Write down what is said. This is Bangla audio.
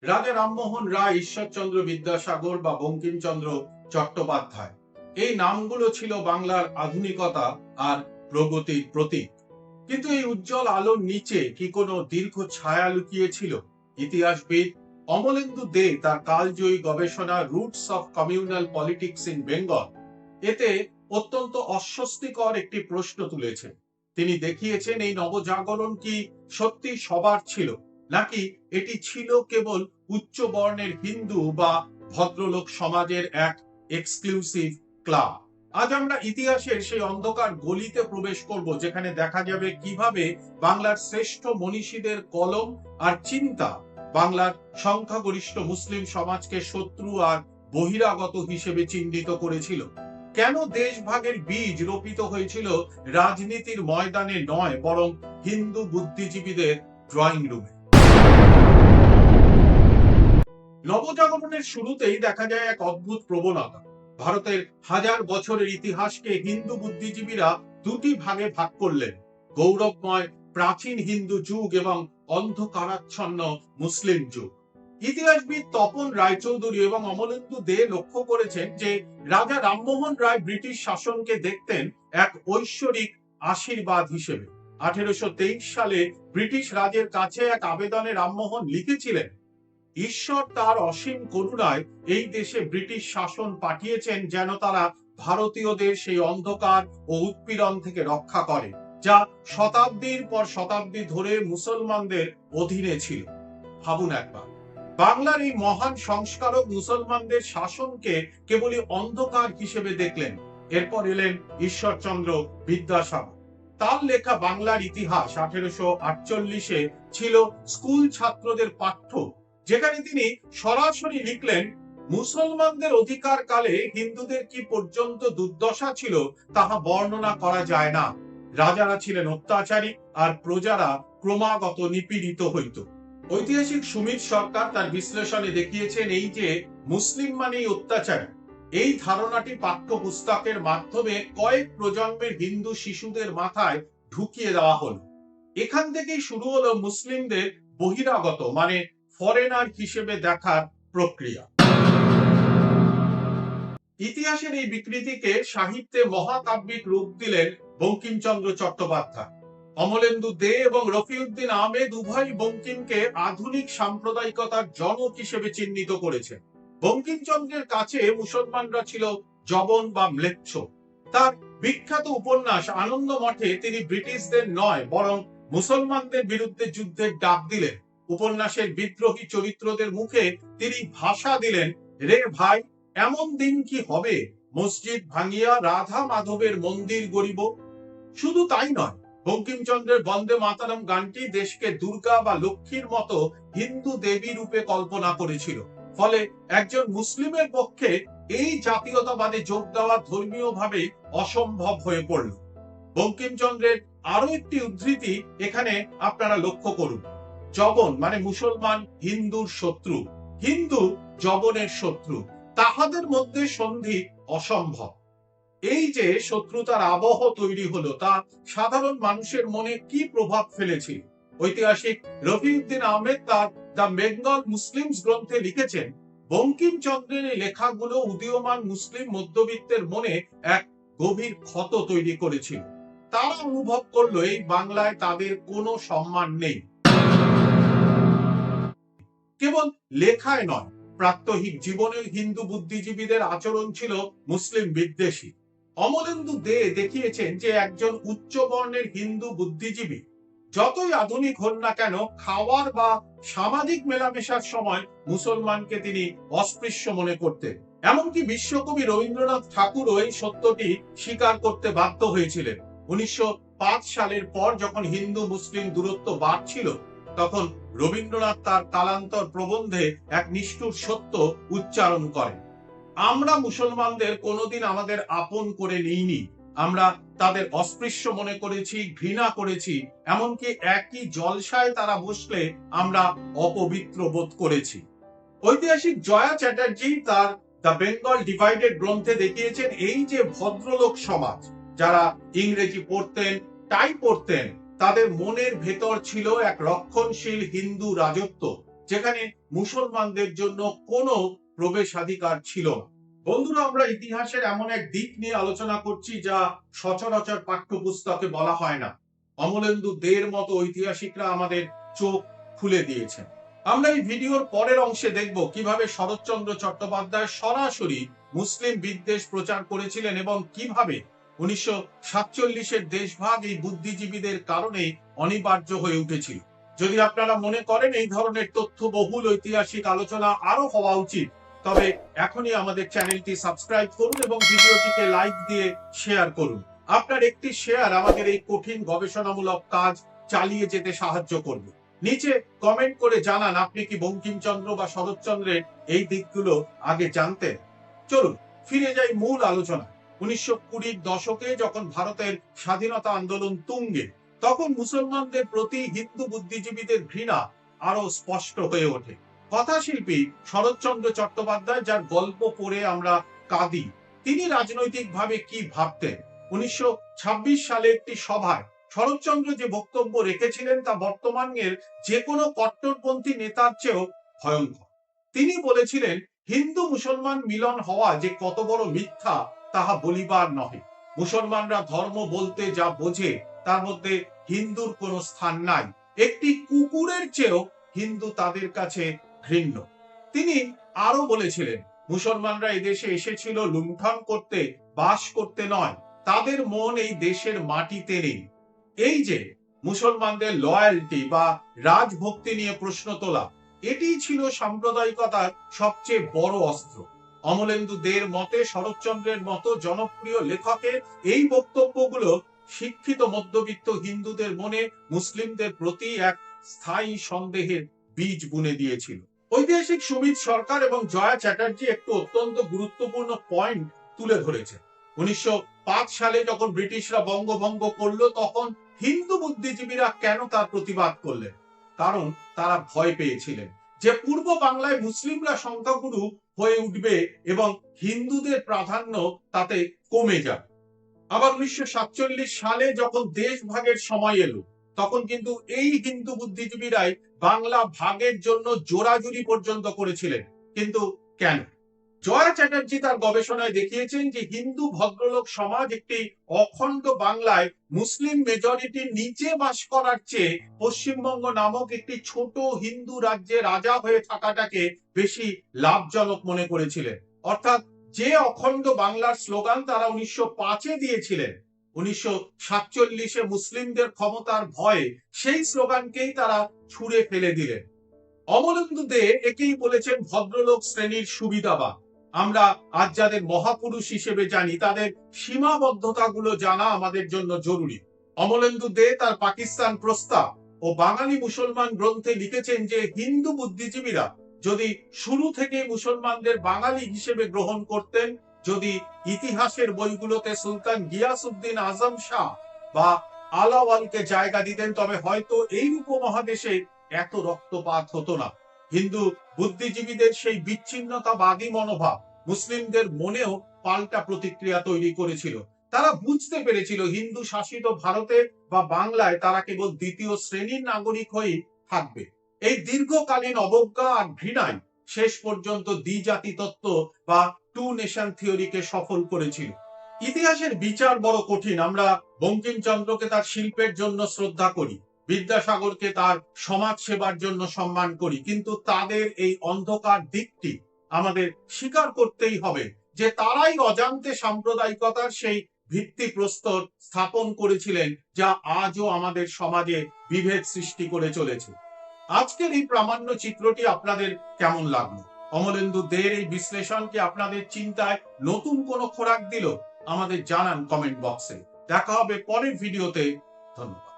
রাজা রামমোহন রায়, ঈশ্বরচন্দ্র বিদ্যাসাগর বা বঙ্কিমচন্দ্র চট্টোপাধ্যায়, এই নামগুলো ছিল বাংলার আধুনিকতা আর প্রগতির প্রতীক। কিন্তু এই উজ্জ্বল আলোর নিচে কি কোনো দীর্ঘ ছায়া লুকিয়ে ছিল? ইতিহাসবিদ অমলেন্দু দে তার কালজয়ী গবেষণা roots of communal politics in Bengal এতে অত্যন্ত অস্বস্তিকর একটি প্রশ্ন তুলেছেন। তিনি দেখিয়েছেন এই নবজাগরণ কি সত্যি সবার ছিল, নাকি এটি ছিল কেবল উচ্চ বর্ণের হিন্দু বা ভদ্রলোক সমাজের এক এক্সক্লুসিভ ক্লাব। আজ আমরা ইতিহাসের সেই অন্ধকার গলিতে প্রবেশ করব, যেখানে দেখা যাবে কিভাবে বাংলার শ্রেষ্ঠ মনীষীদের কলম আর চিন্তা বাংলার সংখ্যাগরিষ্ঠ মুসলিম সমাজকে শত্রু আর বহিরাগত হিসেবে চিহ্নিত করেছিল। কেন দেশভাগের বীজ রোপিত হয়েছিল রাজনীতির ময়দানে নয়, বরং হিন্দু বুদ্ধিজীবীদের ড্রয়িং রুমে। নবজাগরণের শুরুতেই দেখা যায় এক অদ্ভুত প্রবণতা। ভারতের হাজার বছরের ইতিহাসকে হিন্দু বুদ্ধিজীবীরা দুটি ভাগে ভাগ করলেন: গৌরবময় প্রাচীন হিন্দু যুগ এবং অন্ধকারাচ্ছন্ন মুসলিম যুগ। ইতিহাসবিদ তপন রায়চৌধুরী এবং অমলেন্দু দে লক্ষ্য করেছেন যে রাজা রামমোহন রায় ব্রিটিশ শাসনকে দেখতেন এক ঐশ্বরিক আশীর্বাদ হিসেবে। 1823 সালে ব্রিটিশ রাজের কাছে এক আবেদনে রামমোহন লিখেছিলেন, ঈশ্বর তার অসীম করুণায় এই দেশে ব্রিটিশ শাসন পাঠিয়েছেন যেন তারা ভারতীয়দের সেই অন্ধকার ও উৎপীড়ন থেকে রক্ষা করে, যা শতাব্দীর পর শতাব্দী ধরে মুসলমানদের অধীনে ছিল। ভাবুন একবার, বাংলার এই মহান সংস্কারক মুসলমানদের শাসনকে কেবলই অন্ধকার হিসেবে দেখলেন। এরপর এলেন ঈশ্বরচন্দ্র বিদ্যাসাগর। তার লেখা বাংলার ইতিহাস 1848-এ ছিল স্কুল ছাত্রদের পাঠ্য, যেখানে তিনি সরাসরি লিখলেন, মুসলমানদের অধিকার কালে হিন্দুদের কি পর্যন্ত দুর্দশা ছিল তাহা বর্ণনা করা যায় না। রাজারা ছিলেন অত্যাচারী আর প্রজারা ক্রমাগত নিপীড়িত হইত। ঐতিহাসিক সুমিত সরকার তার বিশ্লেষণে দেখিয়েছেন এই যে মুসলিম মানেই অত্যাচারী, এই ধারণাটি পাঠ্যপুস্তকের মাধ্যমে কয়েক প্রজন্মের হিন্দু শিশুদের মাথায় ঢুকিয়ে দেওয়া হলো। এখান থেকেই শুরু হলো মুসলিমদের বহিরাগত মানে ফরেনার হিসেবে দেখার প্রক্রিয়া। ইতিহাসের এই বিকৃতিকে সাহিত্যে মহাকাব্যিক রূপ দিলেন বঙ্কিমচন্দ্র চট্টোপাধ্যায়। অমলেন্দু দে এবং রফিউদ্দিন আহমেদ উভয় বঙ্কিমকে আধুনিক সাম্প্রদায়িকতার জনক হিসেবে চিহ্নিত করেছে। বঙ্কিমচন্দ্রের কাছে মুসলমানরা ছিল জবন বা ম্লেচ্ছ। তার বিখ্যাত উপন্যাস আনন্দ মঠে তিনি ব্রিটিশদের নয়, বরং মুসলমানদের বিরুদ্ধে যুদ্ধের ডাক দিলেন। উপন্যাসের বিদ্রোহী চরিত্রদের মুখে তিনি ভাষা দিলেন, রে ভাই, এমন দিন কি হবে মসজিদ ভাঙিয়া রাধা মাধবের মন্দির গড়িব। শুধু তাই নয়, বঙ্কিমচন্দ্রের বন্দে মাতরম গানটি দেশকে দুর্গা বা লক্ষ্মীর মতো হিন্দু দেবী রূপে কল্পনা করেছিল। ফলে একজন মুসলিমের পক্ষে এই জাতীয়তাবাদে যোগ দেওয়া ধর্মীয়ভাবে অসম্ভব হয়ে পড়ল। বঙ্কিমচন্দ্রের আরো একটি উদ্ধৃতি এখানে আপনারা লক্ষ্য করুন, জবন মানে মুসলমান হিন্দুর শত্রু, হিন্দু জবনের শত্রু, তাহাদের মধ্যে সন্ধি অসম্ভব। এই যে শত্রুতার আবহ তৈরি হলো, তা সাধারণ মানুষের মনে কি প্রভাব ফেলেছিল? ঐতিহাসিক রফিউদ্দিন আহমেদ তার দ্য বেঙ্গল মুসলিমস গ্রন্থে লিখেছেন, বঙ্কিমচন্দ্রের এই লেখাগুলো উদীয়মান মুসলিম মধ্যবিত্তের মনে এক গভীর ক্ষত তৈরি করেছিল। তারা অনুভব করলো এই বাংলায় তাদের কোনো সম্মান নেই। কেবল লেখায় নয়, প্রাত্যহিক জীবনের হিন্দু বুদ্ধিজীবীদের আচরণ ছিল মুসলিম বিদ্বেষী। অমলেন্দু দে দেখিয়েছেন যে একজন উচ্চ বর্ণের হিন্দু বুদ্ধিজীবী যতই আধুনিক হন না কেন, খাওয়ার বা সামাজিক মেলামেশার সময় মুসলমানকে তিনি অস্পৃশ্য মনে করতেন। এমনকি বিশ্বকবি রবীন্দ্রনাথ ঠাকুরও এই সত্যটি স্বীকার করতে বাধ্য হয়েছিলেন। 1905 সালের পর যখন হিন্দু মুসলিম দূরত্ব বাড়ছিল, তখন রবীন্দ্রনাথ তার কালান্তর প্রবন্ধে এক নিষ্ঠুর সত্য উচ্চারণ করেন, আমরা মুসলমানদের কোনোদিন আমাদের আপন করে নিইনি, আমরা তাদের অস্পৃশ্য মনে করেছি, ঘৃণা করেছি, এমনকি একই জলসায় তারা বসলে আমরা অপবিত্র বোধ করেছি। ঐতিহাসিক জয়া চ্যাটার্জি তার দ্য বেঙ্গল ডিভাইডেড গ্রন্থে দেখিয়েছেন এই যে ভদ্রলোক সমাজ, যারা ইংরেজি পড়তেন, টাই পড়তেন, তাদের মনের ভেতর ছিল এক রক্ষণশীল হিন্দু রাজত্ব, যেখানে মুসলমানদের জন্য কোনো প্রবেশাধিকার ছিল না। বন্ধুরা, আমরা ইতিহাসের এমন এক দিক নিয়ে আলোচনা করছি যা সচরাচর পাঠ্যপুস্তকে বলা হয় না। অমলেন্দু দের মতো ঐতিহাসিকরা আমাদের চোখ খুলে দিয়েছেন। আমরা এই ভিডিওর পরের অংশে দেখব কিভাবে শরৎচন্দ্র চট্টোপাধ্যায় সরাসরি মুসলিম বিদ্বেষ প্রচার করেছিলেন এবং কিভাবে 1947-এর দেশভাগ এই বুদ্ধিজীবীদের কারণে অনিবার্য হয়ে উঠেছিল। যদি আপনারা মনে করেন এই ধরনের তথ্যবহুল ঐতিহাসিক আলোচনা আরো হওয়া উচিত, তবে এখনই আমাদের চ্যানেলটি সাবস্ক্রাইব করুন এবং ভিডিওটিকে লাইক দিয়ে শেয়ার করুন। আপনার একটি শেয়ার আমাদের এই কঠিন গবেষণামূলক কাজ চালিয়ে যেতে সাহায্য করবে। নিচে কমেন্ট করে জানান আপনি কি বঙ্কিমচন্দ্র বা শরৎচন্দ্রের এই দিকগুলো আগে জানতেন। চলুন ফিরে যাই মূল আলোচনা। 1920-র দশকে যখন ভারতের স্বাধীনতা আন্দোলন তুঙ্গে, তখন মুসলমানদের প্রতি হিন্দু বুদ্ধিজীবীদের ঘৃণা আরো স্পষ্ট হয়ে ওঠে। কথাশিল্পী শরৎচন্দ্র চট্টোপাধ্যায়, যার গল্প পড়ে আমরা কাঁদি, তিনি রাজনৈতিকভাবে কি ভাবতেন? 1926 সালে একটি সভায় শরৎচন্দ্র যে বক্তব্য রেখেছিলেন তা বর্তমানের যে কোনো কট্টরপন্থী নেতার চেয়েও ভয়ঙ্কর। তিনি বলেছিলেন, হিন্দু মুসলমান মিলন হওয়া যে কত বড় মিথ্যা তাহা বলিবার নহে। মুসলমানরা ধর্ম বলতে যা বোঝে তার মধ্যে হিন্দুর কোনো স্থান নাই। একটি কুকুরের চেয়েও হিন্দু তাদের কাছে ঘৃণ্য। তিনি আরো বলেছিলেন, মুসলমানরা এদেশে এসেছিল লুণ্ঠন করতে, বাস করতে নয়। তাদের মন এই দেশের মাটিতে নেই। এই যে মুসলমানদের লয়ালটি বা রাজভক্তি নিয়ে প্রশ্ন তোলা, এটিই ছিল সাম্প্রদায়িকতার সবচেয়ে বড় অস্ত্র। অমলেন্দু দের মতে শরৎচন্দ্রের মতো জনপ্রিয় লেখকের এই বক্তব্যগুলো শিক্ষিত মধ্যবিত্ত হিন্দুদের মনে মুসলিমদের প্রতি এক স্থায়ী সন্দেহের বীজ বুনে দিয়েছিল। ঐতিহাসিক সুমিত সরকার এবং জয়া চ্যাটার্জি একটু অত্যন্ত গুরুত্বপূর্ণ পয়েন্ট তুলে ধরেছে। 1905 সালে যখন ব্রিটিশরা বঙ্গভঙ্গ করলো, তখন হিন্দু বুদ্ধিজীবীরা কেন তার প্রতিবাদ করলেন? কারণ তারা ভয় পেয়েছিলেন যে পূর্ব বাংলায় মুসলিমরা সংখ্যাগুরু হয়ে উঠবে এবং হিন্দুদের প্রাধান্য তাতে কমে যাবে। আবার 1947 সালে যখন দেশ ভাগের সময় এলো, তখন কিন্তু এই হিন্দু বুদ্ধিজীবীরাই বাংলা ভাগের জন্য জোরাজুরি পর্যন্ত করেছিলেন। কিন্তু কেন? জয়া চ্যাটার্জি তার গবেষণায় দেখিয়েছেন যে হিন্দু ভদ্রলোক সমাজ একটি অখণ্ড বাংলায় মুসলিম মেজরিটির নিচে বাস করার চেয়ে পশ্চিমবঙ্গ নামক একটি ছোট হিন্দু রাজ্যে রাজা হয়ে থাকাটাকে বেশি লাভজনক মনে করেছিলেন। অর্থাৎ যে অখণ্ড বাংলার স্লোগান তারা 1905-এ দিয়েছিলেন, 1947-এ মুসলিমদের ক্ষমতার ভয়ে সেই স্লোগানকেই তারা ছুঁড়ে ফেলে দিলেন। অমলেন্দু দে একেই বলেছেন ভদ্রলোক শ্রেণীর সুবিধাবাদ। আমরা আজ যাদের মহাপুরুষ হিসেবে জানি, তাদের সীমাবদ্ধতাগুলো জানা আমাদের জন্য জরুরি। অমলেন্দু দে তার পাকিস্তান প্রস্তাব ও বাঙালি মুসলমান গ্রন্থে লিখেছেন যে হিন্দু বুদ্ধিজীবীরা যদি শুরু থেকে মুসলমানদের বাঙালি হিসেবে গ্রহণ করতেন, যদি ইতিহাসের বইগুলোতে সুলতান গিয়াসউদ্দিন আজম শাহ বা আলাওয়ালকে জায়গা দিতেন, তবে হয়তো এই উপমহাদেশে এত রক্তপাত হতো না। হিন্দু বুদ্ধিজীবীদের সেই বিচ্ছিন্নতাবাদী মনোভাব মুসলিমদের মনেও পাল্টা প্রতিক্রিয়া তৈরি করেছিল। তারা বুঝতে পেরেছিল হিন্দু শাসিত ভারতে বা বাংলায় তারা কেবল দ্বিতীয় শ্রেণীর নাগরিক হয়েই থাকবে। এই দীর্ঘকালীন অবজ্ঞা আর ঘৃণাই শেষ পর্যন্ত দ্বিজাতি তত্ত্ব বা টু নেশন থিওরিকে সফল করেছিল। ইতিহাসের বিচার বড় কঠিন। আমরা বঙ্কিমচন্দ্রকে তার শিল্পের জন্য শ্রদ্ধা করি, বিদ্যাসাগরকে তার সমাজ সেবার জন্য সম্মান করি, কিন্তু তাদের এই অন্ধকার দিকটি আমাদের স্বীকার করতেই হবে যে তারাই অজান্তে সাম্প্রদায়িকতার সেই ভিত্তিপ্রস্তর স্থাপন করেছিলেন যা আজও আমাদের সমাজে বিভেদ সৃষ্টি করে চলেছে। আজকের এই প্রামাণ্য চিত্রটি আপনাদের কেমন লাগলো? অমলেন্দু দের এই বিশ্লেষণকে আপনাদের চিন্তায় নতুন কোনো খোরাক দিল? আমাদের জানান কমেন্ট বক্সে। দেখা হবে পরের ভিডিওতে। ধন্যবাদ।